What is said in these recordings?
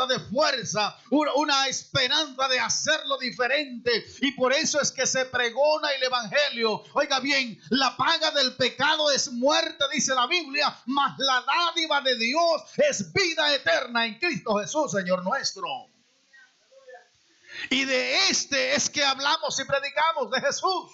de fuerza, una esperanza de hacerlo diferente. Y por eso es que se pregona el evangelio. Oiga bien, la paga del pecado es muerte, dice la Biblia, mas la dádiva de Dios es vida eterna en Cristo Jesús, Señor nuestro. Y de este es que hablamos y predicamos, de Jesús.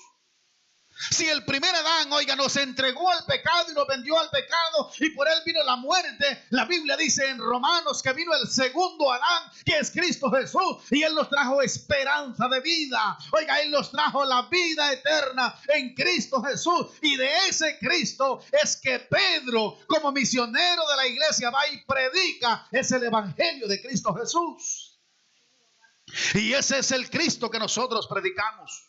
Si el primer Adán, oiga, nos entregó al pecado y nos vendió al pecado y por él vino la muerte, la Biblia dice en Romanos que vino el segundo Adán, que es Cristo Jesús, y él nos trajo esperanza de vida. Oiga, él nos trajo la vida eterna en Cristo Jesús, y de ese Cristo es que Pedro, como misionero de la iglesia, va y predica, es el evangelio de Cristo Jesús. Y ese es el Cristo que nosotros predicamos.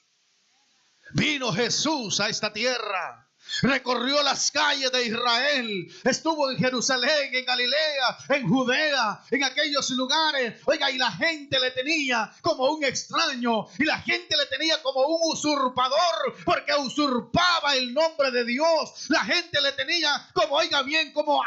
Vino Jesús a esta tierra, recorrió las calles de Israel, estuvo en Jerusalén, en Galilea, en Judea, en aquellos lugares. Oiga, y la gente le tenía como un extraño, y la gente le tenía como un usurpador, porque usurpaba el nombre de Dios. La gente le tenía como, oiga bien, como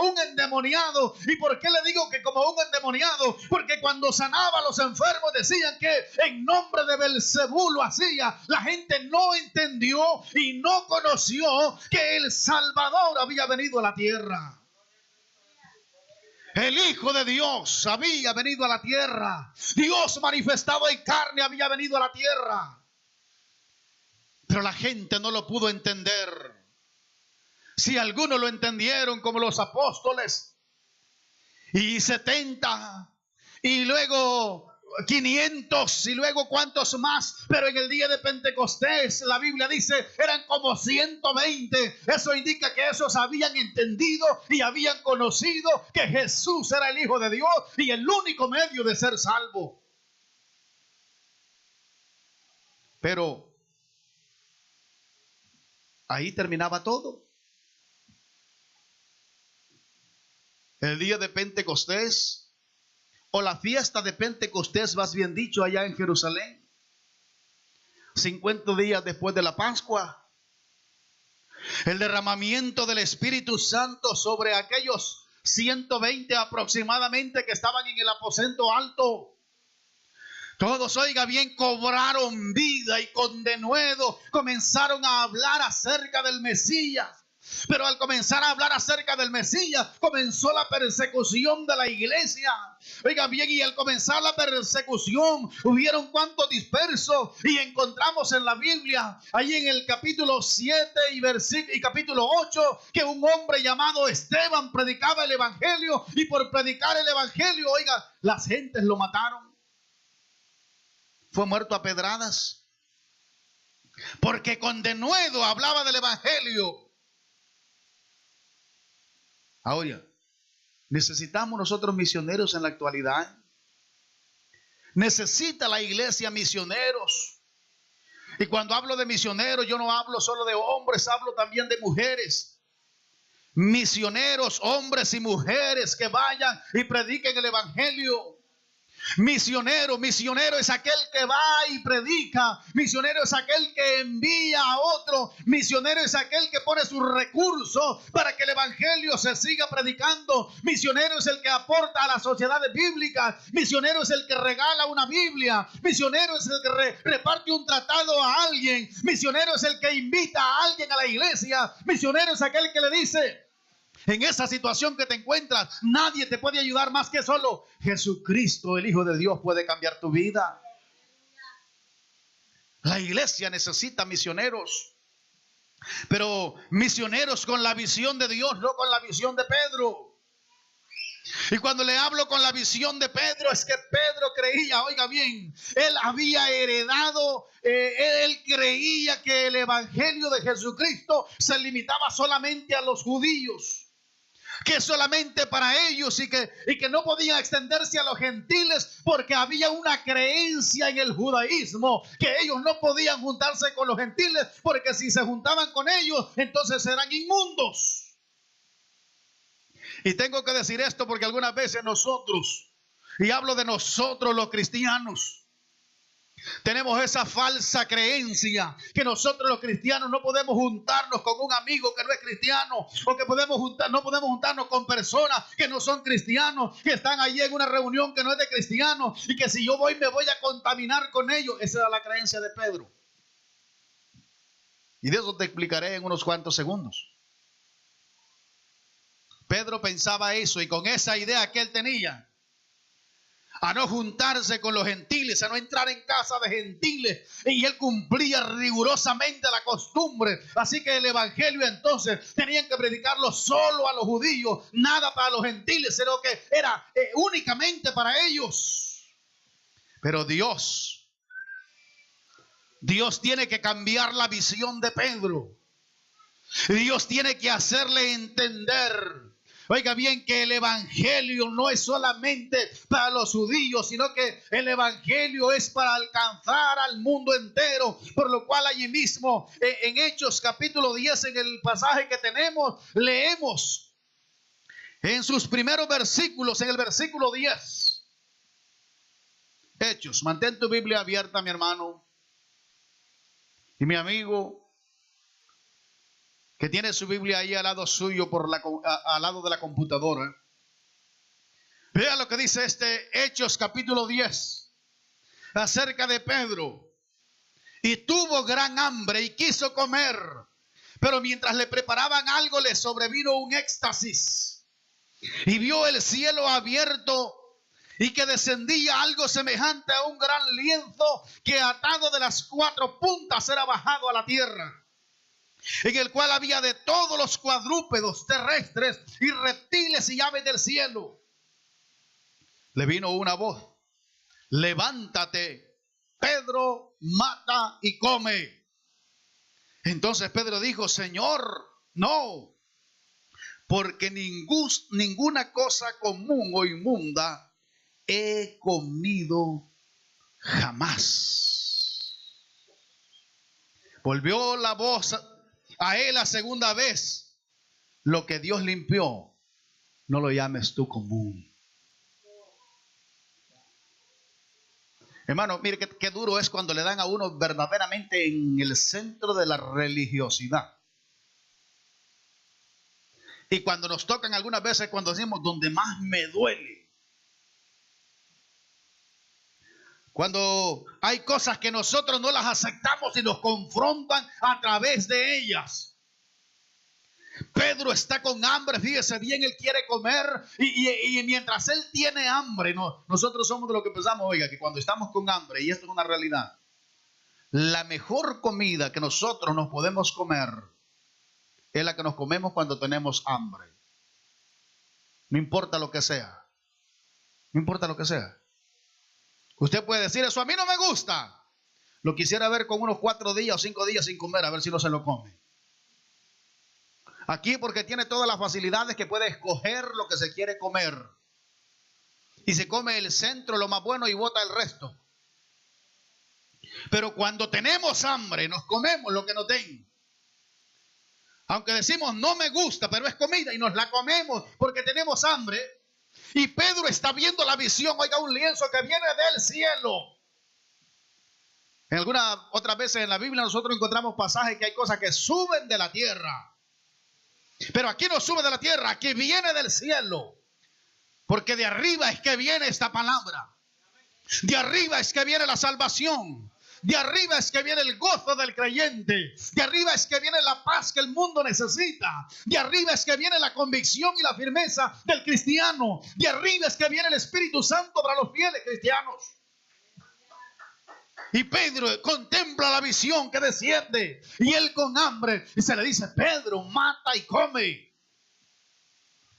un endemoniado. ¿Y por qué le digo que como un endemoniado? Porque cuando sanaba a los enfermos decían que en nombre de Belcebú lo hacía. La gente no entendió y no conoció que el Salvador había venido a la tierra. El Hijo de Dios había venido a la tierra. Dios manifestado en carne había venido a la tierra. Pero la gente no lo pudo entender. Si algunos lo entendieron, como los apóstoles, y 70, y luego 500, y luego cuántos más, pero en el día de Pentecostés la Biblia dice eran como 120. Eso indica que esos habían entendido y habían conocido que Jesús era el Hijo de Dios y el único medio de ser salvo. Pero ahí terminaba todo. El día de Pentecostés, o la fiesta de Pentecostés, más bien dicho, allá en Jerusalén, 50 días después de la Pascua, el derramamiento del Espíritu Santo sobre aquellos 120 aproximadamente que estaban en el aposento alto. Todos, oiga bien, cobraron vida y con denuedo comenzaron a hablar acerca del Mesías. Pero al comenzar a hablar acerca del Mesías, comenzó la persecución de la iglesia. Oiga bien, y al comenzar la persecución, hubieron cuantos dispersos, y encontramos en la Biblia, ahí en el capítulo 7 y capítulo 8, que un hombre llamado Esteban predicaba el evangelio, y por predicar el evangelio, oiga, las gentes lo mataron. Fue muerto a pedradas, porque con denuedo hablaba del evangelio. Ahora, necesitamos nosotros misioneros en la actualidad. Necesita la iglesia misioneros. Y cuando hablo de misioneros, yo no hablo solo de hombres, hablo también de mujeres. Misioneros, hombres y mujeres que vayan y prediquen el evangelio. Misionero es aquel que va y predica. Misionero es aquel que envía a otro. Misionero es aquel que pone sus recursos para que el evangelio se siga predicando. Misionero es el que aporta a las sociedades bíblicas. Misionero es el que regala una Biblia. Misionero es el que reparte un tratado a alguien. Misionero es el que invita a alguien a la iglesia. Misionero es aquel que le dice: en esa situación que te encuentras, nadie te puede ayudar más que solo Jesucristo, el Hijo de Dios, puede cambiar tu vida. La iglesia necesita misioneros, pero misioneros con la visión de Dios, no con la visión de Pedro. Y cuando le hablo con la visión de Pedro, es que Pedro creía, oiga bien, él había heredado, él creía que el evangelio de Jesucristo se limitaba solamente a los judíos, que solamente para ellos, y que no podían extenderse a los gentiles, porque había una creencia en el judaísmo que ellos no podían juntarse con los gentiles, porque si se juntaban con ellos, entonces eran inmundos. Y tengo que decir esto porque algunas veces nosotros, y hablo de nosotros los cristianos, Tenemos esa falsa creencia que nosotros los cristianos no podemos juntarnos con un amigo que no es cristiano, o que no podemos juntarnos con personas que no son cristianos, que están allí en una reunión que no es de cristianos, y que si yo voy me voy a contaminar con ellos. Esa era la creencia de Pedro. Y de eso te explicaré en unos cuantos segundos. Pedro pensaba eso, y con esa idea que él tenía, a no juntarse con los gentiles, a no entrar en casa de gentiles, y él cumplía rigurosamente la costumbre. Así que el evangelio entonces tenían que predicarlo solo a los judíos, nada para los gentiles, sino que era únicamente para ellos. Pero Dios tiene que cambiar la visión de Pedro. Dios tiene que hacerle entender, oiga bien, que el evangelio no es solamente para los judíos, sino que el evangelio es para alcanzar al mundo entero. Por lo cual allí mismo en Hechos capítulo 10, en el pasaje que tenemos, leemos en sus primeros versículos, en el versículo 10. Hechos, mantén tu Biblia abierta, mi hermano y mi amigo, que tiene su Biblia ahí al lado suyo, al lado de la computadora. Vea lo que dice Hechos capítulo 10 acerca de Pedro. Y tuvo gran hambre y quiso comer, pero mientras le preparaban algo le sobrevino un éxtasis, y vio el cielo abierto y que descendía algo semejante a un gran lienzo, que atado de las 4 puntas era bajado a la tierra, en el cual había de todos los cuadrúpedos terrestres y reptiles y aves del cielo. Le vino una voz: levántate, Pedro, mata y come. Entonces Pedro dijo: Señor, no, porque ninguna cosa común o inmunda he comido jamás. Volvió la voz a él la segunda vez: lo que Dios limpió, no lo llames tú común. Hermano, mire qué duro es cuando le dan a uno verdaderamente en el centro de la religiosidad. Y cuando nos tocan algunas veces, cuando decimos donde más me duele, cuando hay cosas que nosotros no las aceptamos y nos confrontan a través de ellas. Pedro está con hambre, fíjese bien, él quiere comer, y mientras él tiene hambre, nosotros somos de los que pensamos, oiga, que cuando estamos con hambre, y esto es una realidad, la mejor comida que nosotros nos podemos comer es la que nos comemos cuando tenemos hambre. No importa lo que sea. No importa lo que sea. Usted puede decir: eso a mí no me gusta. Lo quisiera ver con unos 4 días o 5 días sin comer, a ver si no se lo come. Aquí, porque tiene todas las facilidades, que puede escoger lo que se quiere comer. Y se come el centro, lo más bueno, y bota el resto. Pero cuando tenemos hambre, nos comemos lo que nos den. Aunque decimos no me gusta, pero es comida y nos la comemos porque tenemos hambre. Y Pedro está viendo la visión, oiga, un lienzo que viene del cielo. En algunas otras veces en la Biblia nosotros encontramos pasajes que hay cosas que suben de la tierra. Pero aquí no sube de la tierra, aquí viene del cielo. Porque de arriba es que viene esta palabra. De arriba es que viene la salvación. De arriba es que viene el gozo del creyente. De arriba es que viene la paz que el mundo necesita. De arriba es que viene la convicción y la firmeza del cristiano. De arriba es que viene el Espíritu Santo para los fieles cristianos. Y Pedro contempla la visión que desciende, y él con hambre, y se le dice: Pedro, mata y come.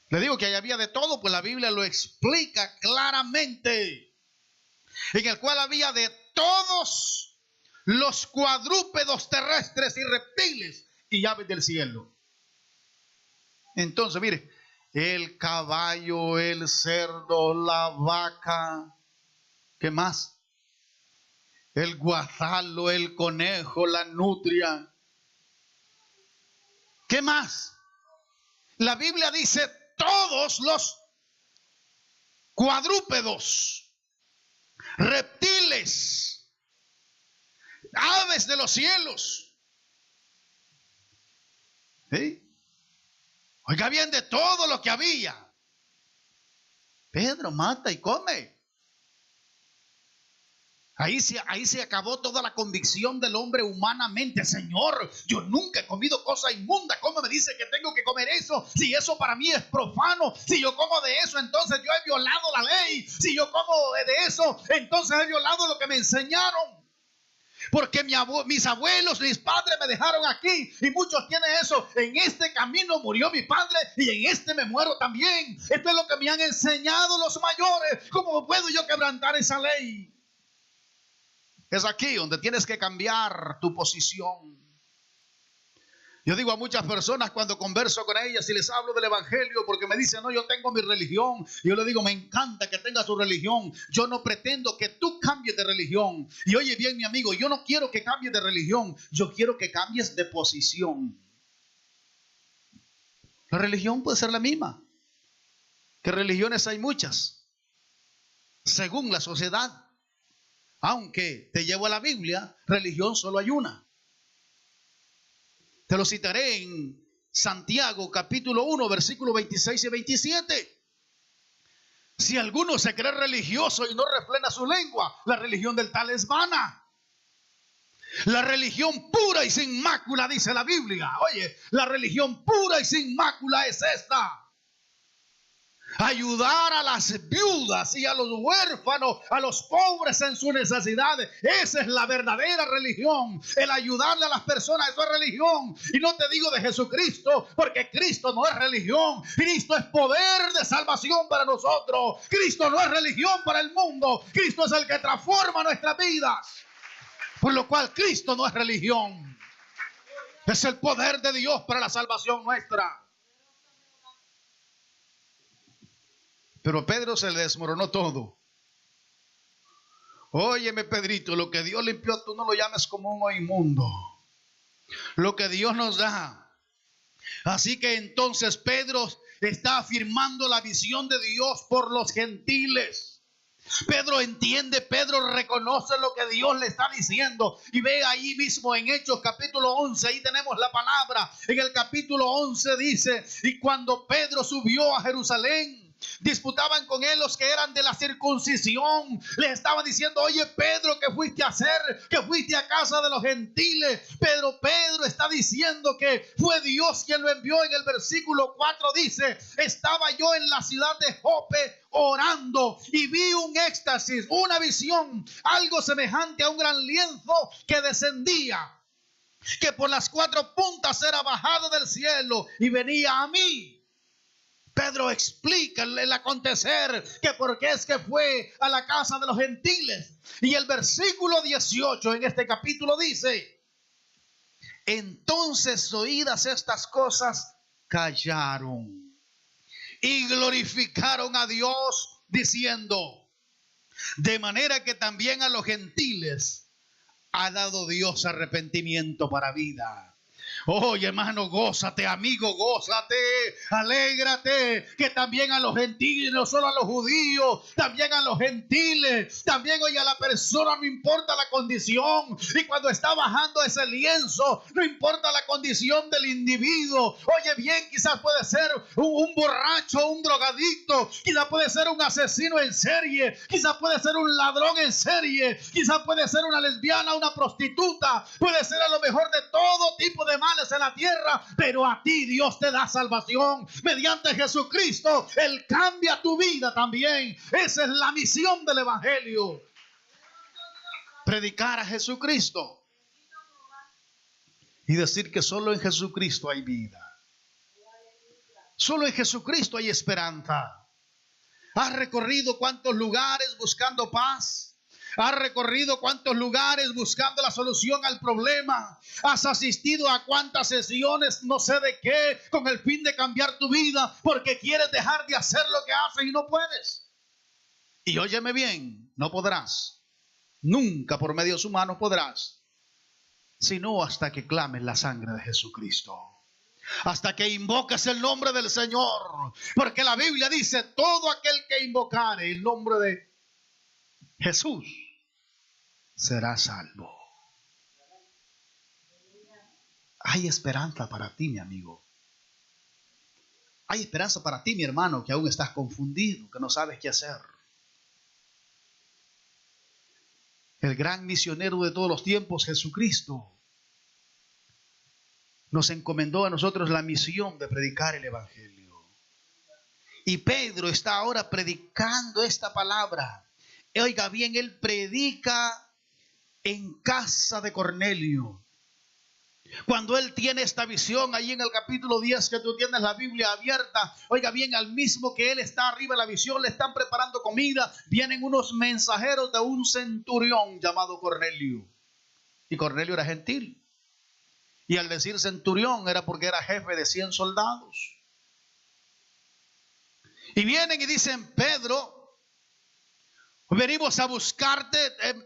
Le digo que ahí había de todo, pues la Biblia lo explica claramente, en el cual había de todos los cuadrúpedos terrestres y reptiles y aves del cielo. Entonces, mire, el caballo, el cerdo, la vaca, ¿qué más? El guazalo, el conejo, la nutria. ¿Qué más? La Biblia dice todos los cuadrúpedos, reptiles aves de los cielos. ¿Sí? Oiga bien, de todo lo que había. Pedro mata y come. Ahí se acabó toda la convicción del hombre humanamente. Señor, yo nunca he comido cosa inmunda. ¿Cómo me dice que tengo que comer eso? Si eso para mí es profano. Si yo como de eso, entonces yo he violado la ley. Si yo como de eso, entonces he violado lo que me enseñaron. Porque mis abuelos, mis padres me dejaron aquí. Y muchos tienen eso. En este camino murió mi padre y en este me muero también. Esto es lo que me han enseñado los mayores. ¿Cómo puedo yo quebrantar esa ley? Es aquí donde tienes que cambiar tu posición. Yo digo a muchas personas cuando converso con ellas y les hablo del evangelio, porque me dicen, no, yo tengo mi religión. Yo le digo, me encanta que tengas tu religión. Yo no pretendo que tú cambies de religión. Y oye bien, mi amigo, yo no quiero que cambies de religión. Yo quiero que cambies de posición. La religión puede ser la misma. Que religiones hay muchas, según la sociedad. Aunque te llevo a la Biblia, religión solo hay una. Te lo citaré en Santiago capítulo 1, versículos 26 y 27. Si alguno se cree religioso y no refrena su lengua, la religión del tal es vana. La religión pura y sin mácula, dice la Biblia. Oye, la religión pura y sin mácula es esta: ayudar a las viudas y a los huérfanos, a los pobres en sus necesidades. Esa es la verdadera religión. El ayudarle a las personas, eso es religión. Y no te digo de Jesucristo, porque Cristo no es religión. Cristo es poder de salvación para nosotros. Cristo no es religión para el mundo. Cristo es el que transforma nuestras vidas. Por lo cual Cristo no es religión. Es el poder de Dios para la salvación nuestra. Pero a Pedro se le desmoronó todo. Óyeme, Pedrito, lo que Dios limpió, tú no lo llames común o inmundo. Lo que Dios nos da. Así que entonces Pedro está afirmando la visión de Dios por los gentiles. Pedro entiende, Pedro reconoce lo que Dios le está diciendo. Y ve ahí mismo en Hechos capítulo 11, ahí tenemos la palabra. En el capítulo 11 dice: y cuando Pedro subió a Jerusalén, disputaban con él los que eran de la circuncisión. Les estaban diciendo: oye, Pedro, ¿qué fuiste a hacer? Que fuiste a casa de los gentiles. Pedro está diciendo que fue Dios quien lo envió. En el versículo 4 dice: estaba yo en la ciudad de Jope orando y vi un éxtasis, una visión, algo semejante a un gran lienzo que descendía, que por las cuatro puntas era bajado del cielo y venía a mí. Pedro explica el acontecer, que por qué es que fue a la casa de los gentiles. Y el versículo 18 en este capítulo dice: entonces, oídas estas cosas, callaron y glorificaron a Dios, diciendo: de manera que también a los gentiles ha dado Dios arrepentimiento para vida. Oye, hermano, gózate, amigo, gózate, alégrate, que también a los gentiles, no solo a los judíos, también a los gentiles, también, oye, a la persona, no importa la condición. Y cuando está bajando ese lienzo, no importa la condición del individuo. Oye bien, quizás puede ser un borracho, un drogadicto, quizás puede ser un asesino en serie, quizás puede ser un ladrón en serie, quizás puede ser una lesbiana, una prostituta, puede ser a lo mejor de todo tipo de males en la tierra, pero a ti Dios te da salvación mediante Jesucristo. Él cambia tu vida también. Esa es la misión del evangelio: predicar a Jesucristo y decir que solo en Jesucristo hay vida, solo en Jesucristo hay esperanza. ¿Has recorrido cuántos lugares buscando paz? ¿Has recorrido cuántos lugares buscando la solución al problema? ¿Has asistido a cuántas sesiones, no sé de qué, con el fin de cambiar tu vida, porque quieres dejar de hacer lo que haces y no puedes? Y óyeme bien, no podrás. Nunca por medios humanos podrás, sino hasta que clames la sangre de Jesucristo, hasta que invoques el nombre del Señor, porque la Biblia dice: todo aquel que invocare el nombre de Jesús será salvo. Hay esperanza para ti, mi amigo. Hay esperanza para ti, mi hermano, que aún estás confundido, que no sabes qué hacer. El gran misionero de todos los tiempos, Jesucristo, nos encomendó a nosotros la misión de predicar el Evangelio. Y Pedro está ahora predicando esta palabra. Oiga bien, él predica en casa de Cornelio. Cuando él tiene esta visión, ahí en el capítulo 10, que tú tienes la Biblia abierta, oiga bien, al mismo que él está arriba de la visión, le están preparando comida, vienen unos mensajeros de un centurión llamado Cornelio. Y Cornelio era gentil. Y al decir centurión era porque era jefe de 100 soldados. Y vienen y dicen: Pedro, venimos a buscarte,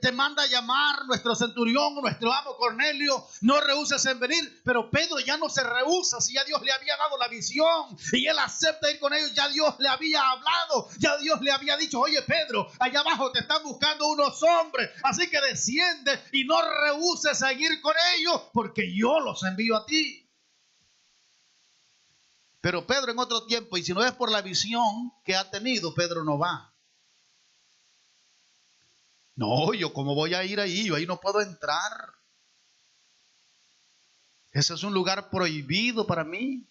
te manda a llamar nuestro centurión, nuestro amo Cornelio, no rehuses en venir. Pero Pedro ya no se rehúsa, si ya Dios le había dado la visión y él acepta ir con ellos. Ya Dios le había hablado, ya Dios le había dicho: oye Pedro, allá abajo te están buscando unos hombres, así que desciende y no rehuses a ir con ellos, porque yo los envío a ti. Pero Pedro en otro tiempo, y si no es por la visión que ha tenido, Pedro no va. No, yo cómo voy a ir ahí, yo ahí no puedo entrar. Ese es un lugar prohibido para mí.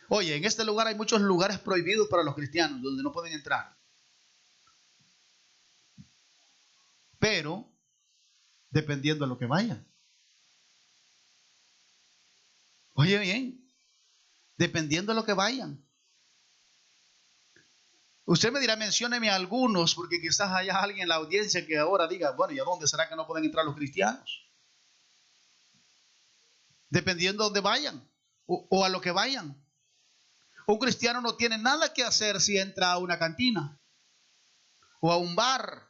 Oye, en este lugar hay muchos lugares prohibidos para los cristianos, donde no pueden entrar. Pero, dependiendo de lo que vayan. Oye bien, dependiendo de lo que vayan. Usted me dirá, mencióneme algunos, porque quizás haya alguien en la audiencia que ahora diga: bueno, ¿y a dónde será que no pueden entrar los cristianos? Dependiendo de dónde vayan o a lo que vayan. Un cristiano no tiene nada que hacer si entra a una cantina o a un bar.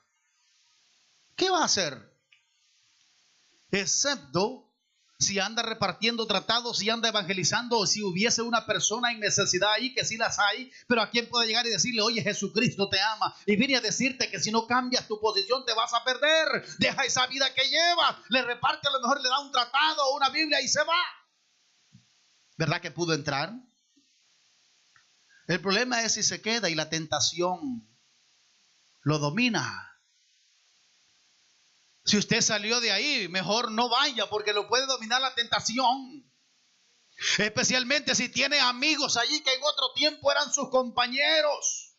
¿Qué va a hacer? Excepto si anda repartiendo tratados, si anda evangelizando, o si hubiese una persona en necesidad ahí, que sí las hay, pero a quien puede llegar y decirle: oye, Jesucristo te ama y viene a decirte que si no cambias tu posición te vas a perder. Deja esa vida que llevas. Le reparte, a lo mejor le da un tratado o una Biblia y se va. ¿Verdad que pudo entrar? El problema es si se queda y la tentación lo domina. Si usted salió de ahí, mejor no vaya, porque lo puede dominar la tentación. Especialmente si tiene amigos allí que en otro tiempo eran sus compañeros.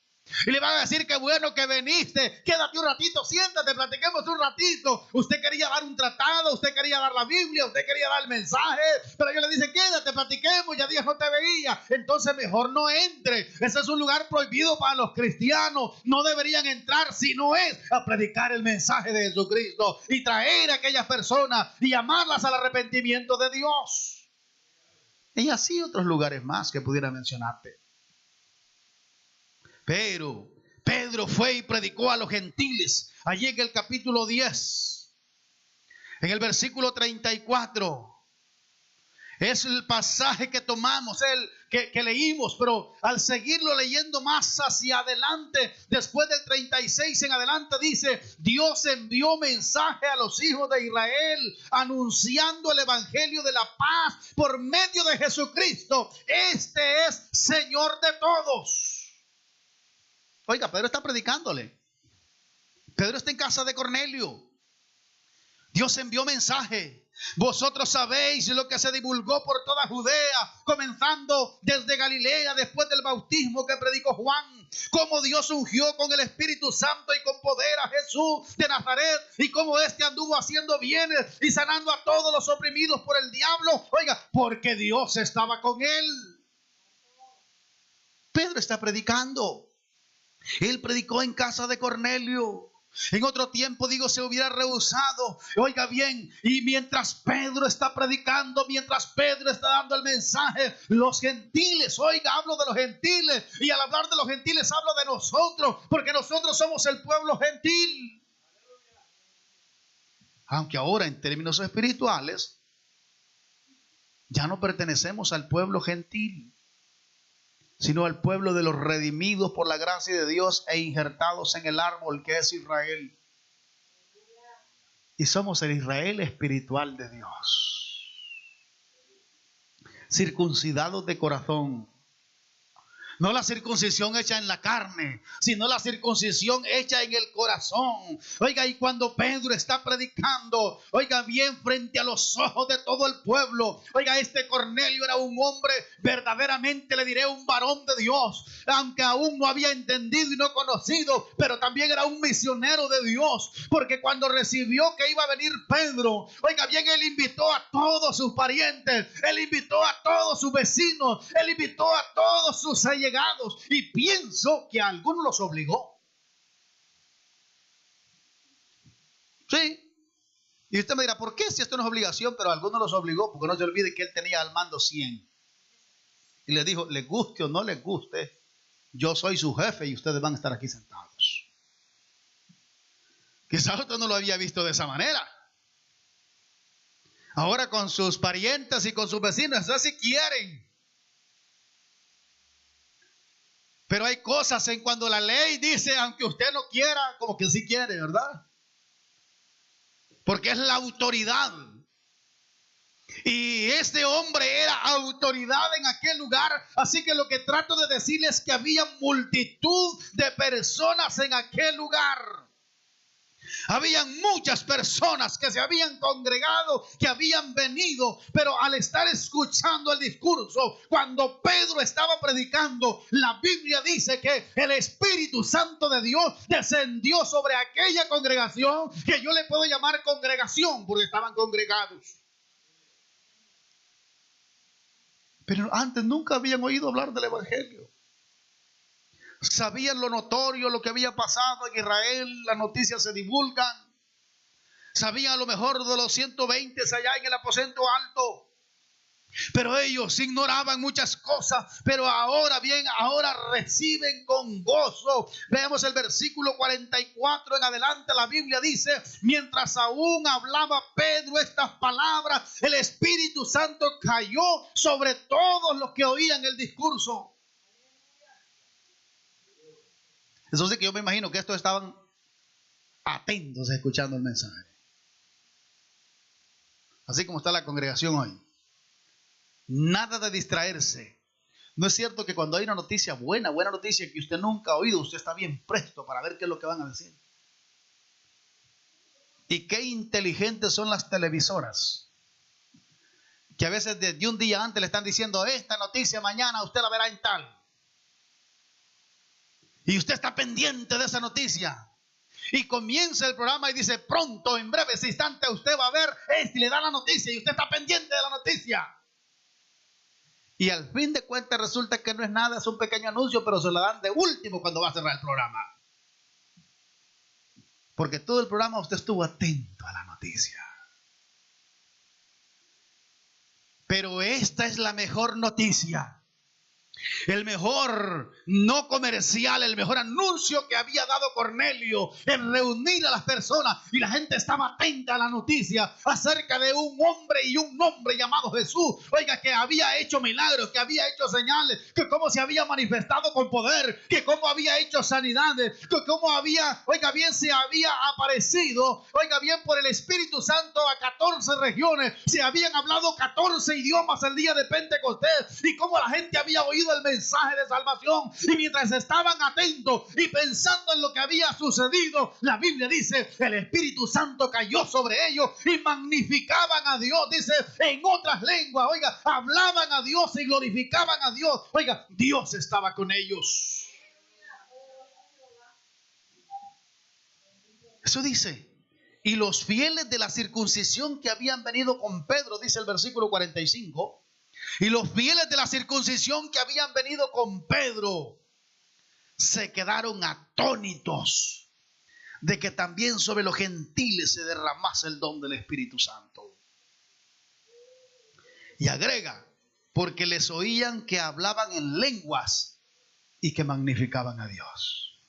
Y le van a decir: qué bueno que viniste, quédate un ratito, siéntate, platiquemos un ratito. Usted quería dar un tratado, usted quería dar la Biblia, usted quería dar el mensaje, pero ellos le dicen: quédate, platiquemos, ya Dios no te veía. Entonces mejor no entre. Ese es un lugar prohibido para los cristianos. No deberían entrar si no es a predicar el mensaje de Jesucristo y traer a aquellas personas y llamarlas al arrepentimiento de Dios. Y así otros lugares más que pudiera mencionarte. Pero Pedro fue y predicó a los gentiles. Allí en el capítulo 10, en el versículo 34. Es el pasaje que tomamos, el que leímos, pero al seguirlo leyendo más hacia adelante, después del 36 en adelante, dice: Dios envió mensaje a los hijos de Israel, anunciando el evangelio de la paz por medio de Jesucristo. Este es Señor de todos. Oiga, Pedro está predicándole. Pedro está en casa de Cornelio. Dios envió mensaje. Vosotros sabéis lo que se divulgó por toda Judea, comenzando desde Galilea después del bautismo que predicó Juan, cómo Dios ungió con el Espíritu Santo y con poder a Jesús de Nazaret, y cómo éste anduvo haciendo bienes y sanando a todos los oprimidos por el diablo. Oiga, porque Dios estaba con él. Pedro está predicando. Él predicó en casa de Cornelio. En otro tiempo, digo, se hubiera rehusado. Oiga bien, y mientras Pedro está predicando, mientras Pedro está dando el mensaje, los gentiles, oiga, hablo de los gentiles, y al hablar de los gentiles hablo de nosotros, porque nosotros somos el pueblo gentil. Aunque ahora en términos espirituales ya no pertenecemos al pueblo gentil, sino al pueblo de los redimidos por la gracia de Dios e injertados en el árbol que es Israel. Y somos el Israel espiritual de Dios. circuncidados de corazón. No la circuncisión hecha en la carne, sino la circuncisión hecha en el corazón. Oiga, y cuando Pedro está predicando, oiga bien, frente a los ojos de todo el pueblo, oiga, este Cornelio era un hombre, verdaderamente le diré, un varón de Dios, aunque aún no había entendido y no conocido, pero también era un misionero de Dios, porque cuando recibió que iba a venir Pedro, oiga bien, él invitó a todos sus parientes, él invitó a todos sus vecinos, él invitó a todos sus allegados, y pienso que a algunos los obligó. Sí. Y usted me dirá, ¿por qué si esto no es obligación? Pero a algunos los obligó, porque no se olvide que él tenía al mando 100. Y les dijo, les guste o no les guste, yo soy su jefe y ustedes van a estar aquí sentados. Quizás usted no lo había visto de esa manera. Ahora con sus parientes y con sus vecinos, así quieren. Pero hay cosas en cuando la ley dice, aunque usted no quiera, como que sí quiere, ¿verdad? Porque es la autoridad. Y este hombre era autoridad en aquel lugar. Así que lo que trato de decirles es que había multitud de personas en aquel lugar. Habían muchas personas que se habían congregado, que habían venido, pero al estar escuchando el discurso, cuando Pedro estaba predicando, la Biblia dice que el Espíritu Santo de Dios descendió sobre aquella congregación, que yo le puedo llamar congregación, porque estaban congregados. Pero antes nunca habían oído hablar del Evangelio. Sabían lo notorio, lo que había pasado en Israel, las noticias se divulgan. Sabían a lo mejor de los 120 allá en el aposento alto. Pero ellos ignoraban muchas cosas. Pero ahora bien, ahora reciben con gozo. Veamos el versículo 44 en adelante. La Biblia dice, mientras aún hablaba Pedro estas palabras, el Espíritu Santo cayó sobre todos los que oían el discurso. Eso sí que yo me imagino que estos estaban atentos escuchando el mensaje. Así como está la congregación hoy. Nada de distraerse. No es cierto que cuando hay una noticia buena noticia que usted nunca ha oído, usted está bien presto para ver qué es lo que van a decir. Y qué inteligentes son las televisoras. Que a veces desde un día antes le están diciendo, esta noticia mañana usted la verá en tal. Y usted está pendiente de esa noticia. Y comienza el programa y dice, pronto, en breves instantes, usted va a ver esto y le da la noticia. Y usted está pendiente de la noticia. Y al fin de cuentas resulta que no es nada, es un pequeño anuncio, pero se lo dan de último cuando va a cerrar el programa. Porque todo el programa usted estuvo atento a la noticia. Pero esta es la mejor noticia. El mejor no comercial, el mejor anuncio que había dado Cornelio en reunir a las personas, y la gente estaba atenta a la noticia acerca de un hombre y un nombre llamado Jesús. Oiga, que había hecho milagros, que había hecho señales, que cómo se había manifestado con poder, que cómo había hecho sanidades, que cómo había, oiga bien, se había aparecido, oiga bien, por el Espíritu Santo a 14 regiones, se habían hablado 14 idiomas el día de Pentecostés, y cómo la gente había oído el mensaje de salvación. Y mientras estaban atentos y pensando en lo que había sucedido, la Biblia dice, el Espíritu Santo cayó sobre ellos y magnificaban a Dios, dice, en otras lenguas. Oiga, hablaban a Dios y glorificaban a Dios. Oiga, Dios estaba con ellos. Eso dice. Y los fieles de la circuncisión que habían venido con Pedro, dice el versículo 45, y los fieles de la circuncisión que habían venido con Pedro se quedaron atónitos de que también sobre los gentiles se derramase el don del Espíritu Santo. Y agrega, porque les oían que hablaban en lenguas y que magnificaban a Dios.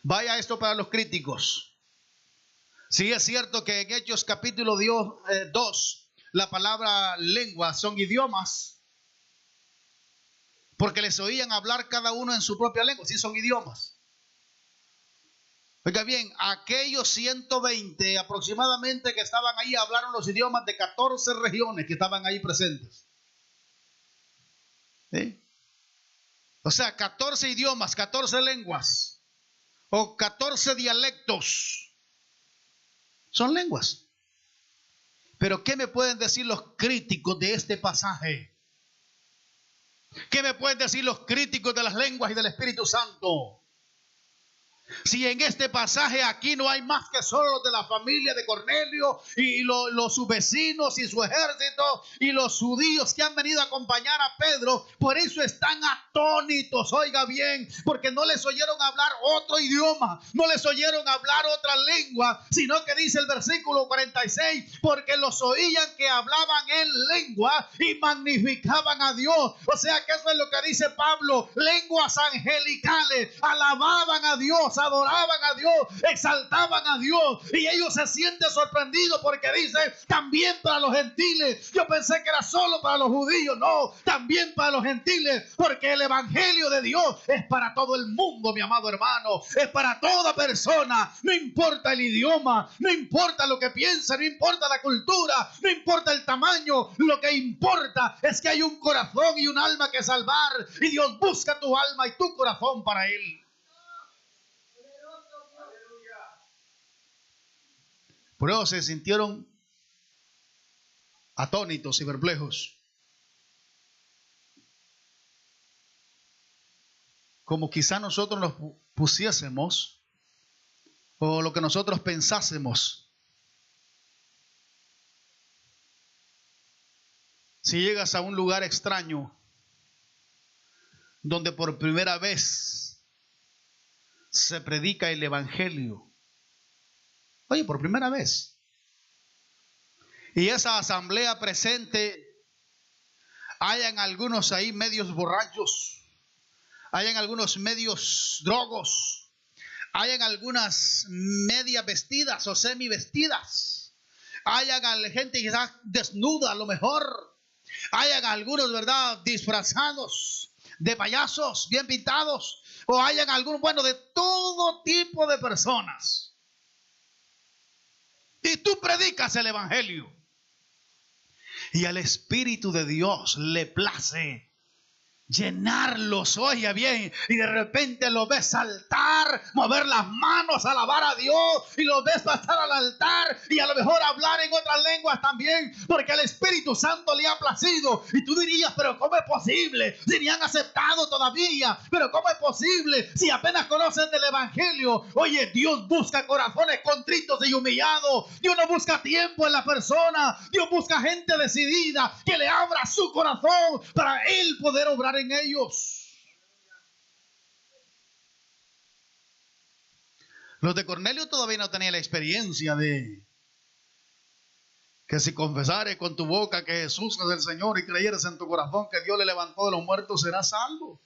Vaya esto para los críticos. Sí es cierto que en Hechos capítulo 2, la palabra lengua son idiomas, porque les oían hablar cada uno en su propia lengua. Sí, son idiomas. Oiga bien, aquellos 120 aproximadamente que estaban ahí hablaron los idiomas de 14 regiones que estaban ahí presentes. ¿Sí? O sea, 14 idiomas, 14 lenguas o 14 dialectos son lenguas. Pero ¿qué me pueden decir los críticos de este pasaje? ¿Qué me pueden decir los críticos de las lenguas y del Espíritu Santo? Si en este pasaje aquí no hay más que solo los de la familia de Cornelio y sus vecinos y su ejército y los judíos que han venido a acompañar a Pedro, por eso están atónitos, oiga bien, porque no les oyeron hablar otro idioma, no les oyeron hablar otra lengua, sino que dice el versículo 46, porque los oían que hablaban en lengua y magnificaban a Dios. O sea que eso es lo que dice Pablo, lenguas angelicales, alababan a Dios, adoraban a Dios, exaltaban a Dios, y ellos se sienten sorprendidos porque dice también para los gentiles. Yo pensé que era solo para los judíos, no, también para los gentiles, porque el evangelio de Dios es para todo el mundo, mi amado hermano, es para toda persona, no importa el idioma, no importa lo que piensa, no importa la cultura, no importa el tamaño, lo que importa es que hay un corazón y un alma que salvar, y Dios busca tu alma y tu corazón para Él. Por eso se sintieron atónitos y perplejos. Como quizá nosotros nos pusiésemos, o lo que nosotros pensásemos. Si llegas a un lugar extraño, donde por primera vez se predica el evangelio, oye, por primera vez. Y esa asamblea presente, hayan algunos ahí medios borrachos, hayan algunos medios drogos, hayan algunas medias vestidas o semi vestidas, hayan gente quizás desnuda a lo mejor, hayan algunos, ¿verdad?, disfrazados de payasos, bien pintados, o hayan algunos, bueno, de todo tipo de personas. Y tú predicas el evangelio. Y al Espíritu de Dios le place llenarlos, oiga bien, y de repente los ves saltar, mover las manos, alabar a Dios, y los ves pasar al altar y a lo mejor hablar en otras lenguas también, porque el Espíritu Santo le ha placido. Y tú dirías, pero ¿cómo es posible? Si ni han aceptado todavía, pero ¿cómo es posible? Si apenas conocen del evangelio. Oye, Dios busca corazones contritos y humillados. Dios no busca tiempo en la persona, Dios busca gente decidida que le abra su corazón para Él poder obrar en ellos. Los de Cornelio todavía no tenían la experiencia de que si confesares con tu boca que Jesús es el Señor y creyeres en tu corazón que Dios le levantó de los muertos, serás salvo.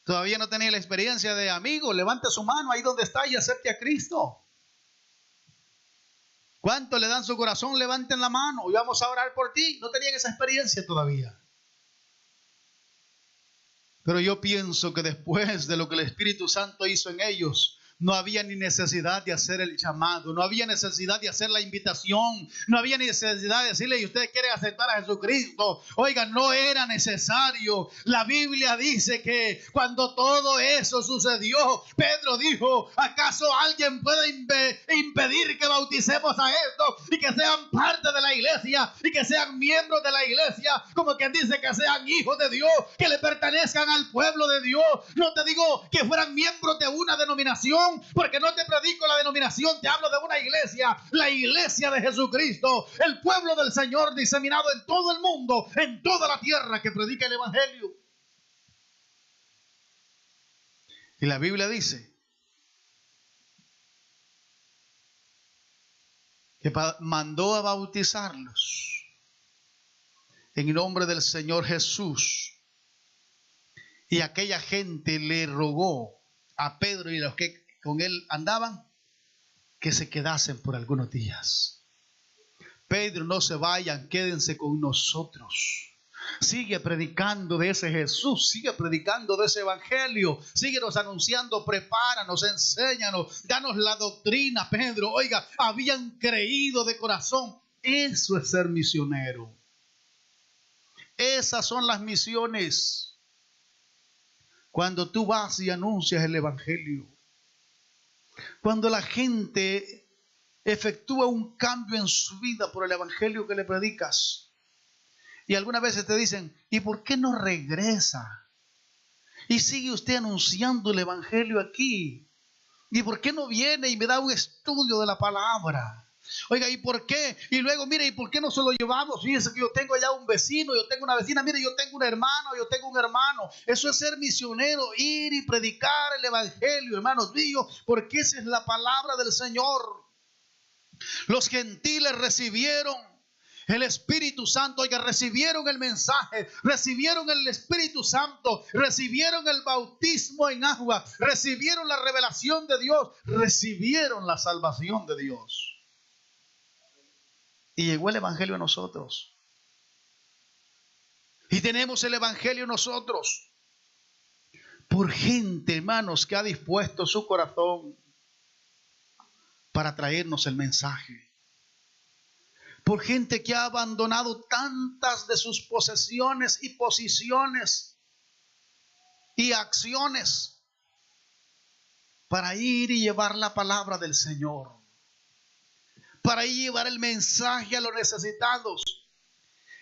Todavía no tenía la experiencia de, amigo, levante su mano ahí donde está y acepte a Cristo. ¿Cuántos le dan su corazón? Levanten la mano y vamos a orar por ti. No tenían esa experiencia todavía. Pero yo pienso que después de lo que el Espíritu Santo hizo en ellos, no había ni necesidad de hacer el llamado, no había necesidad de hacer la invitación, no había necesidad de decirle, ¿y usted quiere aceptar a Jesucristo? Oiga, no era necesario. La Biblia dice que cuando todo eso sucedió, Pedro dijo, ¿acaso alguien puede impedir que bauticemos a estos y que sean parte de la iglesia y que sean miembros de la iglesia? Como quien dice, que sean hijos de Dios, que le pertenezcan al pueblo de Dios. No te digo que fueran miembros de una denominación, porque no te predico la denominación, te hablo de una iglesia, la iglesia de Jesucristo, el pueblo del Señor diseminado en todo el mundo, en toda la tierra, que predica el evangelio. Y la Biblia dice que mandó a bautizarlos en el nombre del Señor Jesús. Y aquella gente le rogó a Pedro y a los que con él andaban que se quedasen por algunos días. Pedro, no se vayan, quédense con nosotros. Sigue predicando de ese Jesús, sigue predicando de ese evangelio, síguenos anunciando, prepáranos, enséñanos, danos la doctrina. Pedro, oiga, habían creído de corazón. Eso es ser misionero. Esas son las misiones. Cuando tú vas y anuncias el evangelio. Cuando la gente efectúa un cambio en su vida por el evangelio que le predicas. Y algunas veces te dicen, ¿y por qué no regresa? Y sigue usted anunciando el evangelio aquí. ¿Y por qué no viene y me da un estudio de la palabra? Oiga, ¿y por qué? Y luego, mire, ¿y por qué no se lo llevamos? Fíjense que yo tengo allá un vecino, yo tengo una vecina, mire, yo tengo un hermano, yo tengo un hermano. Eso es ser misionero, ir y predicar el evangelio, hermanos míos, porque esa es la palabra del Señor. Los gentiles recibieron el Espíritu Santo, oiga, recibieron el mensaje, recibieron el Espíritu Santo, recibieron el bautismo en agua, recibieron la revelación de Dios, recibieron la salvación de Dios. Y llegó el evangelio a nosotros. Y tenemos el evangelio nosotros. Por gente, hermanos, que ha dispuesto su corazón para traernos el mensaje. Por gente que ha abandonado tantas de sus posesiones y posiciones y acciones para ir y llevar la palabra del Señor. Para ir y llevar el mensaje a los necesitados.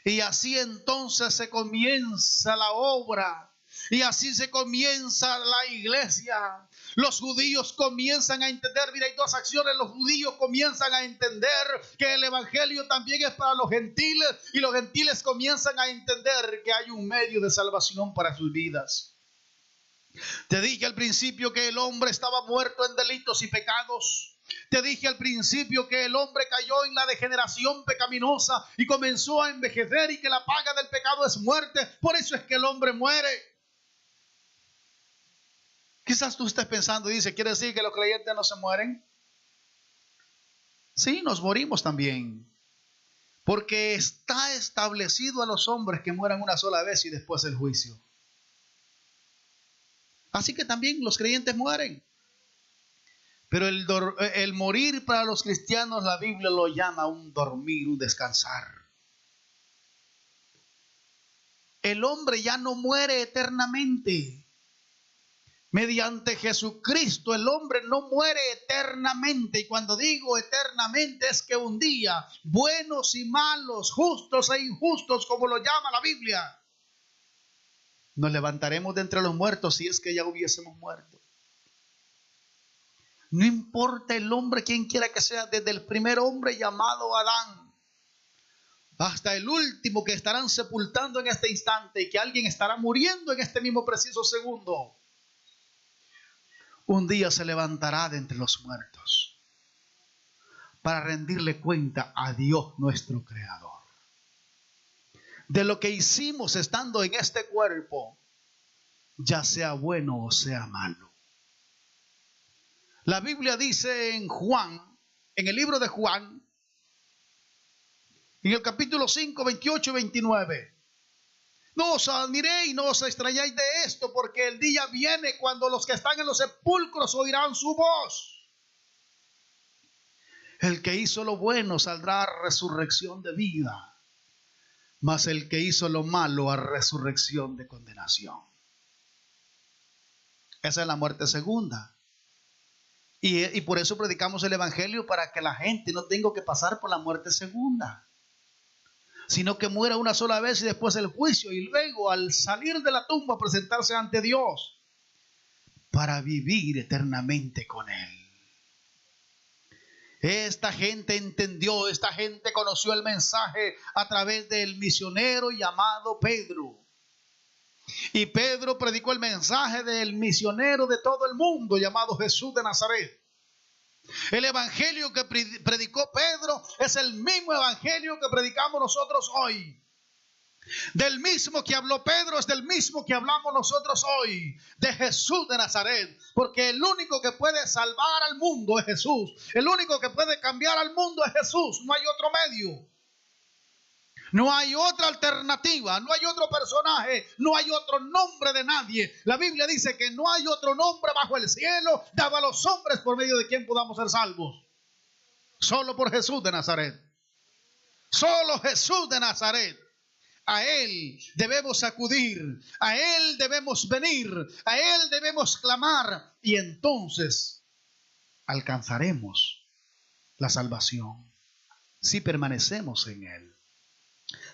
Y así entonces se comienza la obra. Y así se comienza la iglesia. Los judíos comienzan a entender, mira, hay dos acciones. Los judíos comienzan a entender que el evangelio también es para los gentiles. Y los gentiles comienzan a entender que hay un medio de salvación para sus vidas. Te dije al principio que el hombre estaba muerto en delitos y pecados. Te dije al principio que el hombre cayó en la degeneración pecaminosa y comenzó a envejecer y que la paga del pecado es muerte. Por eso es que el hombre muere. Quizás tú estés pensando y dice, ¿quiere decir que los creyentes no se mueren? Sí, nos morimos también. Porque está establecido a los hombres que mueran una sola vez y después el juicio. Así que también los creyentes mueren. Pero el morir para los cristianos, la Biblia lo llama un dormir, un descansar. El hombre ya no muere eternamente. Mediante Jesucristo el hombre no muere eternamente. Y cuando digo eternamente es que un día, buenos y malos, justos e injustos, como lo llama la Biblia, nos levantaremos de entre los muertos si es que ya hubiésemos muerto. No importa el hombre, quien quiera que sea, desde el primer hombre llamado Adán hasta el último que estarán sepultando en este instante y que alguien estará muriendo en este mismo preciso segundo. Un día se levantará de entre los muertos para rendirle cuenta a Dios nuestro Creador de lo que hicimos estando en este cuerpo, ya sea bueno o sea malo. La Biblia dice en Juan, en el libro de Juan, en el capítulo 5, 28 y 29. No os admiréis, no os extrañáis de esto, porque el día viene cuando los que están en los sepulcros oirán su voz. El que hizo lo bueno saldrá a resurrección de vida, mas el que hizo lo malo a resurrección de condenación. Esa es la muerte segunda. Y por eso predicamos el evangelio, para que la gente no tenga que pasar por la muerte segunda, sino que muera una sola vez y después el juicio, y luego al salir de la tumba presentarse ante Dios para vivir eternamente con Él. Esta gente entendió, esta gente conoció el mensaje a través del misionero llamado Pedro. Y Pedro predicó el mensaje del misionero de todo el mundo llamado Jesús de Nazaret. El evangelio que predicó Pedro es el mismo evangelio que predicamos nosotros hoy. Del mismo que habló Pedro es del mismo que hablamos nosotros hoy, de Jesús de Nazaret. Porque el único que puede salvar al mundo es Jesús. El único que puede cambiar al mundo es Jesús. No hay otro medio. No hay otra alternativa, no hay otro personaje, no hay otro nombre de nadie. La Biblia dice que no hay otro nombre bajo el cielo dado a los hombres por medio de quien podamos ser salvos. Solo por Jesús de Nazaret. Solo Jesús de Nazaret. A Él debemos acudir, a Él debemos venir, a Él debemos clamar y entonces alcanzaremos la salvación si permanecemos en Él.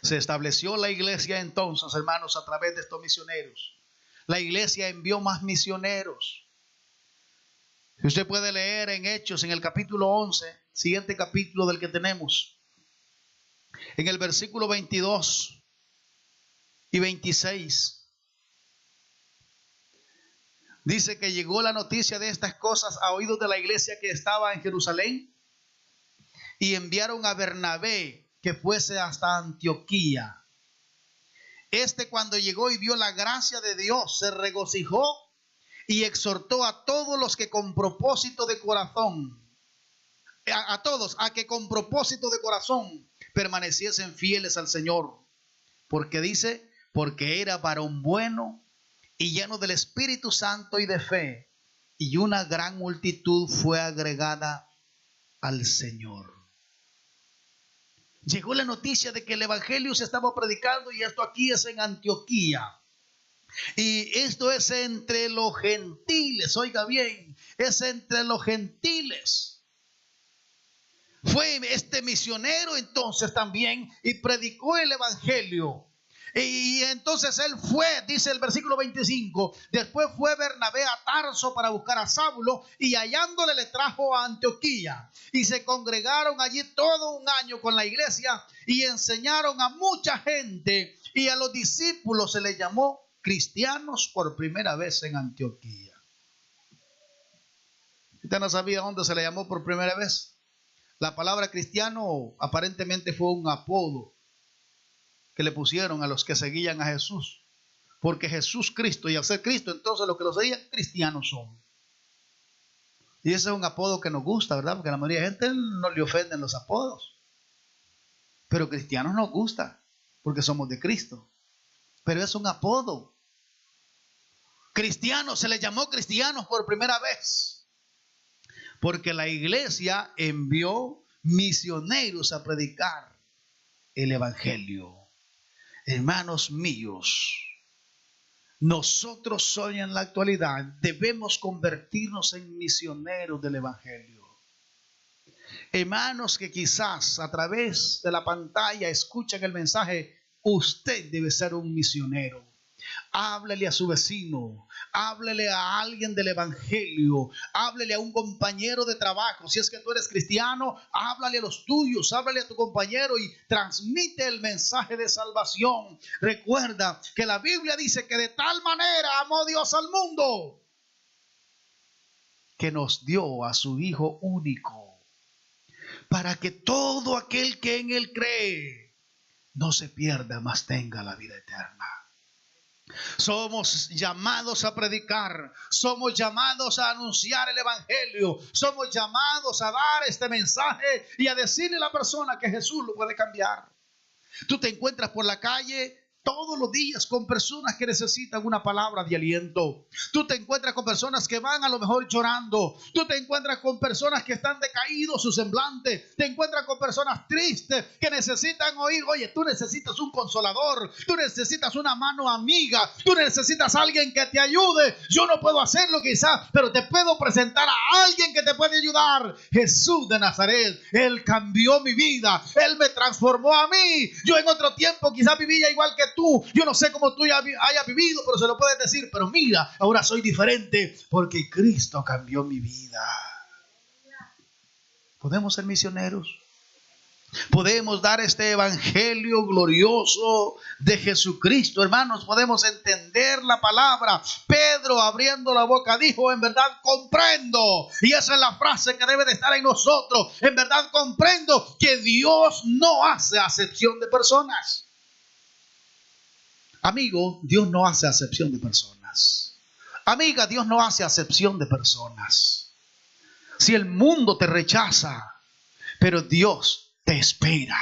Se estableció la iglesia entonces, hermanos, a través de estos misioneros. La iglesia envió más misioneros. Si usted puede leer en Hechos, en el capítulo 11, siguiente capítulo del que tenemos, en el versículo 22 y 26, dice que llegó la noticia de estas cosas a oídos de la iglesia que estaba en Jerusalén y enviaron a Bernabé que fuese hasta Antioquía. Cuando llegó y vio la gracia de Dios, se regocijó y exhortó a todos los que con propósito de corazón, a todos, a que con propósito de corazón permaneciesen fieles al Señor. Porque dice, porque era varón bueno y lleno del Espíritu Santo y de fe, y una gran multitud fue agregada al Señor. Llegó la noticia de que el evangelio se estaba predicando, y esto aquí es en Antioquía. Y esto es entre los gentiles, oiga bien, es entre los gentiles. Fue este misionero entonces también y predicó el evangelio. Y entonces él fue, dice el versículo 25, después fue Bernabé a Tarso para buscar a Saulo, y hallándole le trajo a Antioquía. Y se congregaron allí todo un año con la iglesia y enseñaron a mucha gente, y a los discípulos se les llamó cristianos por primera vez en Antioquía. ¿Usted no sabía dónde se le llamó por primera vez? La palabra cristiano aparentemente fue un apodo que le pusieron a los que seguían a Jesús, porque Jesús Cristo, y al ser Cristo, entonces los que lo seguían cristianos son. Y ese es un apodo que nos gusta, ¿verdad? Porque a la mayoría de gente no le ofenden los apodos, pero cristianos nos gusta porque somos de Cristo, pero es un apodo. Cristianos, se les llamó cristianos por primera vez porque la iglesia envió misioneros a predicar el evangelio. Hermanos míos, nosotros hoy en la actualidad debemos convertirnos en misioneros del evangelio. Hermanos que quizás a través de la pantalla escuchan el mensaje, usted debe ser un misionero. Háblele a su vecino, háblele a alguien del evangelio, háblele a un compañero de trabajo. Si es que tú eres cristiano, háblale a los tuyos, háblale a tu compañero y transmite el mensaje de salvación. Recuerda que la Biblia dice que de tal manera amó Dios al mundo que nos dio a su Hijo único, para que todo aquel que en Él cree no se pierda, mas tenga la vida eterna. Somos llamados a predicar, somos llamados a anunciar el evangelio, somos llamados a dar este mensaje y a decirle a la persona que Jesús lo puede cambiar. Tú te encuentras por la calle todos los días con personas que necesitan una palabra de aliento. Tú te encuentras con personas que van a lo mejor llorando. Tú te encuentras con personas que están decaídos su semblante. Te encuentras con personas tristes que necesitan oír, oye, tú necesitas un consolador. Tú necesitas una mano amiga. Tú necesitas alguien que te ayude. Yo no puedo hacerlo quizás, pero te puedo presentar a alguien que te puede ayudar. Jesús de Nazaret, Él cambió mi vida. Él me transformó a mí. Yo en otro tiempo quizás vivía igual que tú. Yo no sé cómo tú hayas vivido, pero se lo puedes decir. Pero mira, ahora soy diferente porque Cristo cambió mi vida. ¿Podemos ser misioneros? Podemos dar este evangelio glorioso de Jesucristo, hermanos. Podemos entender la palabra. Pedro, abriendo la boca, dijo: en verdad comprendo. Y esa es la frase que debe de estar en nosotros. En verdad comprendo que Dios no hace acepción de personas. Amigo, Dios no hace acepción de personas. Amiga, Dios no hace acepción de personas. Si el mundo te rechaza, pero Dios te espera.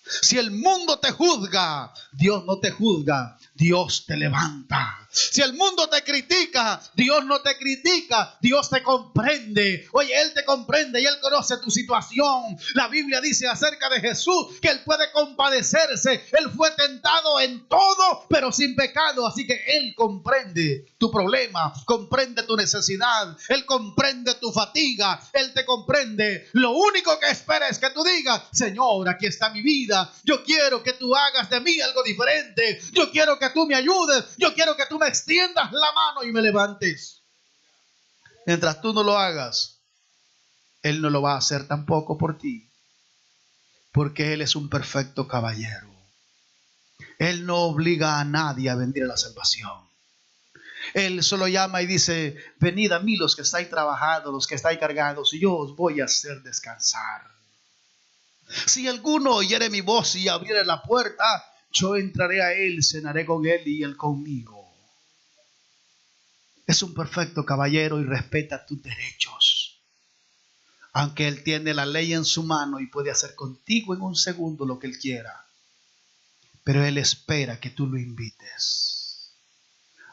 Si el mundo te juzga, Dios no te juzga, Dios te levanta. Si el mundo te critica, Dios no te critica, Dios te comprende. Oye, Él te comprende y Él conoce tu situación. La Biblia dice acerca de Jesús que Él puede compadecerse. Él fue tentado en todo, pero sin pecado. Así que Él comprende tu problema, comprende tu necesidad, Él comprende tu fatiga, Él te comprende. Lo único que espera es que tú digas: Señor, aquí está mi vida. Yo quiero que tú hagas de mí algo diferente. Yo quiero que tú me ayudes. Yo quiero que tú me extiendas la mano y me levantes. Mientras tú no lo hagas, Él no lo va a hacer tampoco por ti, porque Él es un perfecto caballero. Él no obliga a nadie a venir a la salvación. Él solo llama y dice: venid a mí los que estáis trabajados, los que estáis cargados, y yo os voy a hacer descansar. Si alguno oyere mi voz y abriere la puerta, yo entraré a él, cenaré con él y él conmigo. Es un perfecto caballero y respeta tus derechos. Aunque Él tiene la ley en su mano y puede hacer contigo en un segundo lo que Él quiera. Pero Él espera que tú lo invites.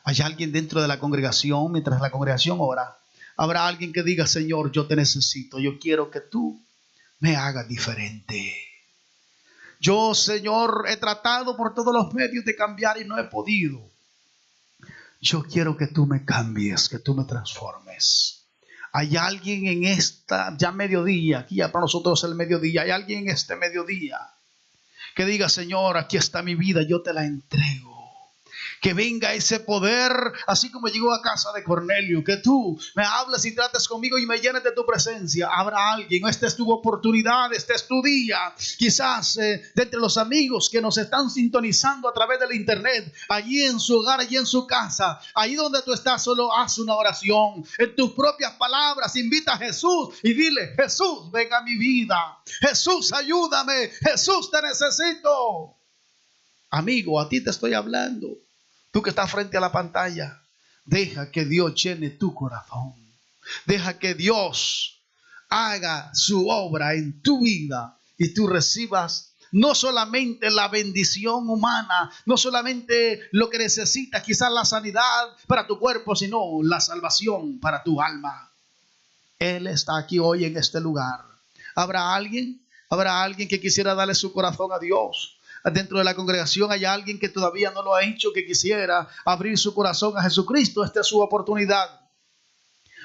¿Hay alguien dentro de la congregación? Mientras la congregación ora, habrá alguien que diga: Señor, yo te necesito. Yo quiero que tú me hagas diferente. Yo, Señor, he tratado por todos los medios de cambiar y no he podido. Yo quiero que tú me cambies, que tú me transformes. Hay alguien en esta, ya mediodía, aquí ya para nosotros el mediodía, hay alguien en este mediodía que diga: Señor, aquí está mi vida, yo te la entrego. Que venga ese poder, así como llegó a casa de Cornelio, que tú me hables y trates conmigo y me llenes de tu presencia. Habrá alguien, esta es tu oportunidad, este es tu día. Quizás de entre los amigos que nos están sintonizando a través del internet, allí en su hogar, allí en su casa, ahí donde tú estás, solo haz una oración. En tus propias palabras, invita a Jesús y dile: Jesús, ven a mi vida. Jesús, ayúdame. Jesús, te necesito. Amigo, a ti te estoy hablando. Tú que estás frente a la pantalla, deja que Dios llene tu corazón. Deja que Dios haga su obra en tu vida y tú recibas no solamente la bendición humana, no solamente lo que necesitas, quizás la sanidad para tu cuerpo, sino la salvación para tu alma. Él está aquí hoy en este lugar. ¿Habrá alguien que quisiera darle su corazón a Dios? Dentro de la congregación hay alguien que todavía no lo ha hecho, que quisiera abrir su corazón a Jesucristo. Esta es su oportunidad.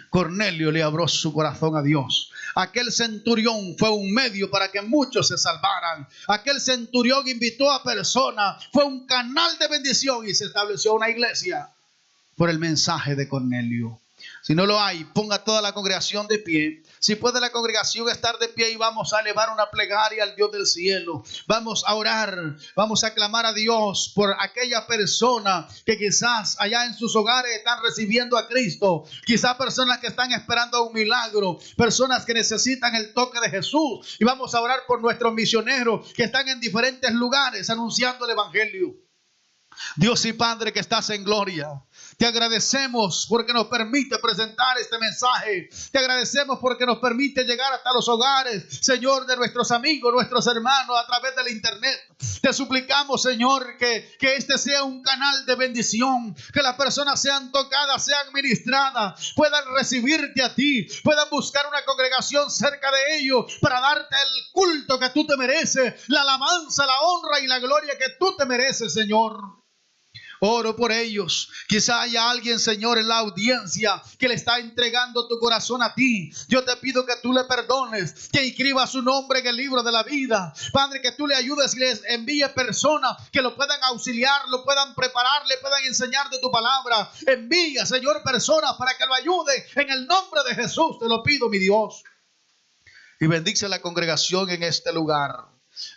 Cornelio le abrió su corazón a Dios. Aquel centurión fue un medio para que muchos se salvaran. Aquel centurión invitó a personas, fue un canal de bendición y se estableció una iglesia por el mensaje de Cornelio. Si no lo hay, ponga toda la congregación de pie. Si puede la congregación estar de pie, y vamos a elevar una plegaria al Dios del cielo. Vamos a orar, vamos a clamar a Dios por aquella persona que quizás allá en sus hogares están recibiendo a Cristo. Quizás personas que están esperando un milagro, personas que necesitan el toque de Jesús. Y vamos a orar por nuestros misioneros que están en diferentes lugares anunciando el evangelio. Dios y Padre que estás en gloria, te agradecemos porque nos permite presentar este mensaje. Te agradecemos porque nos permite llegar hasta los hogares, Señor, de nuestros amigos, nuestros hermanos a través del internet. Te suplicamos, Señor, que este sea un canal de bendición, que las personas sean tocadas, sean ministradas, puedan recibirte a ti, puedan buscar una congregación cerca de ellos para darte el culto que tú te mereces, la alabanza, la honra y la gloria que tú te mereces, Señor. Oro por ellos. Quizá haya alguien, Señor, en la audiencia que le está entregando tu corazón a ti. Yo te pido que tú le perdones, que inscriba su nombre en el libro de la vida. Padre, que tú le ayudes y les envíe personas que lo puedan auxiliar, lo puedan preparar, le puedan enseñar de tu palabra. Envía, Señor, personas para que lo ayuden. En el nombre de Jesús te lo pido, mi Dios. Y bendice la congregación en este lugar.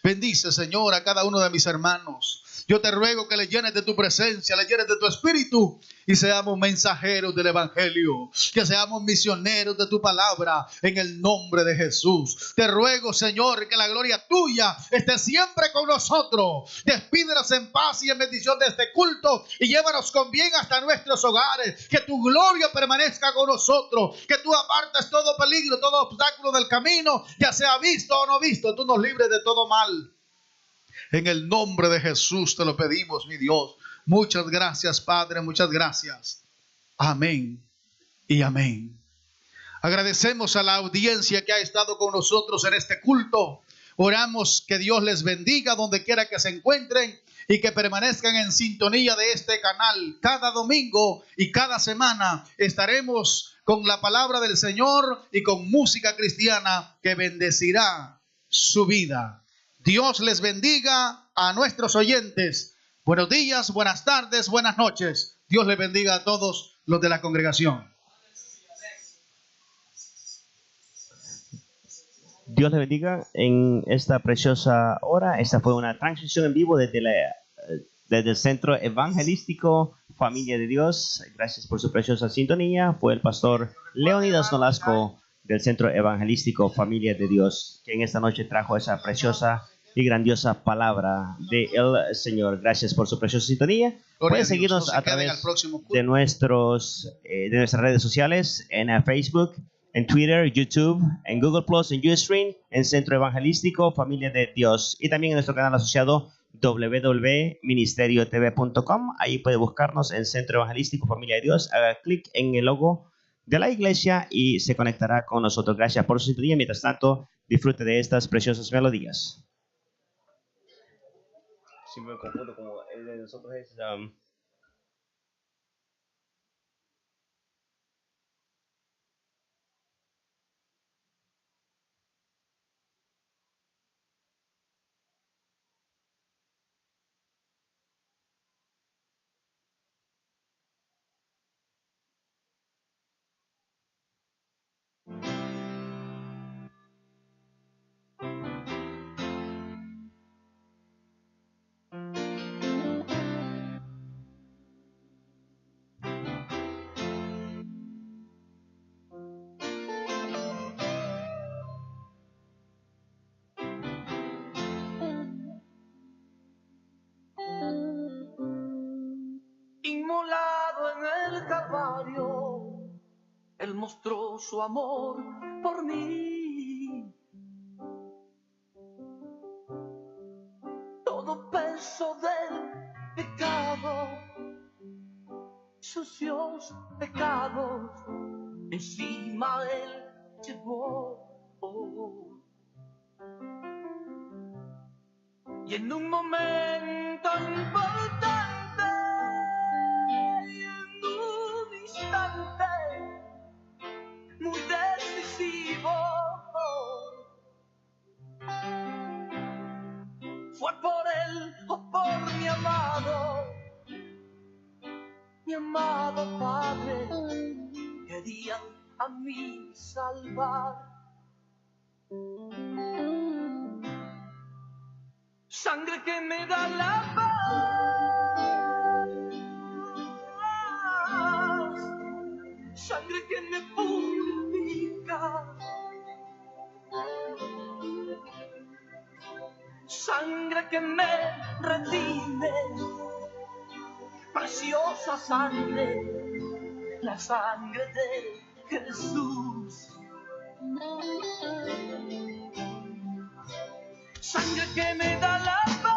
Bendice, Señor, a cada uno de mis hermanos. Yo te ruego que le llenes de tu presencia, le llenes de tu espíritu y seamos mensajeros del evangelio, que seamos misioneros de tu palabra en el nombre de Jesús. Te ruego, Señor, que la gloria tuya esté siempre con nosotros. Despídenos en paz y en bendición de este culto y llévanos con bien hasta nuestros hogares. Que tu gloria permanezca con nosotros, que tú apartes todo peligro, todo obstáculo del camino, ya sea visto o no visto. Tú nos libres de todo mal. En el nombre de Jesús te lo pedimos, mi Dios. Muchas gracias, Padre, muchas gracias. Amén y amén. Agradecemos a la audiencia que ha estado con nosotros en este culto. Oramos que Dios les bendiga donde quiera que se encuentren y que permanezcan en sintonía de este canal. Cada domingo y cada semana estaremos con la palabra del Señor y con música cristiana que bendecirá su vida. Dios les bendiga a nuestros oyentes. Buenos días, buenas tardes, buenas noches. Dios les bendiga a todos los de la congregación. Dios les bendiga en esta preciosa hora. Esta fue una transmisión en vivo desde el Centro Evangelístico Familia de Dios. Gracias por su preciosa sintonía. Fue el pastor Leonidas Nolasco del Centro Evangelístico Familia de Dios, que en esta noche trajo esa preciosa y grandiosa palabra del Señor. Gracias por su preciosa sintonía. Pueden seguirnos a través de nuestras redes sociales en Facebook, en Twitter, YouTube, en Google Plus, en Ustream, en Centro Evangelístico Familia de Dios, y también en nuestro canal asociado www.ministeriotv.com. Ahí puede buscarnos en Centro Evangelístico Familia de Dios. Haga clic en el logo de la iglesia y se conectará con nosotros. Gracias por su sintonía. Mientras tanto, disfrute de estas preciosas melodías. Siempre me confundo, como el de nosotros es inmolado en el Calvario, Él mostró su amor por mí. Todo peso del pecado, sucios pecados, encima Él llevó. Y en un momento importante, y en un instante muy decisivo, fue por él o por mi amado Padre, quería a mí salvar. Sangre que me da la paz, sangre que me purifica, sangre que me redime, preciosa sangre, la sangre de Jesús. Sangre que me da la paz,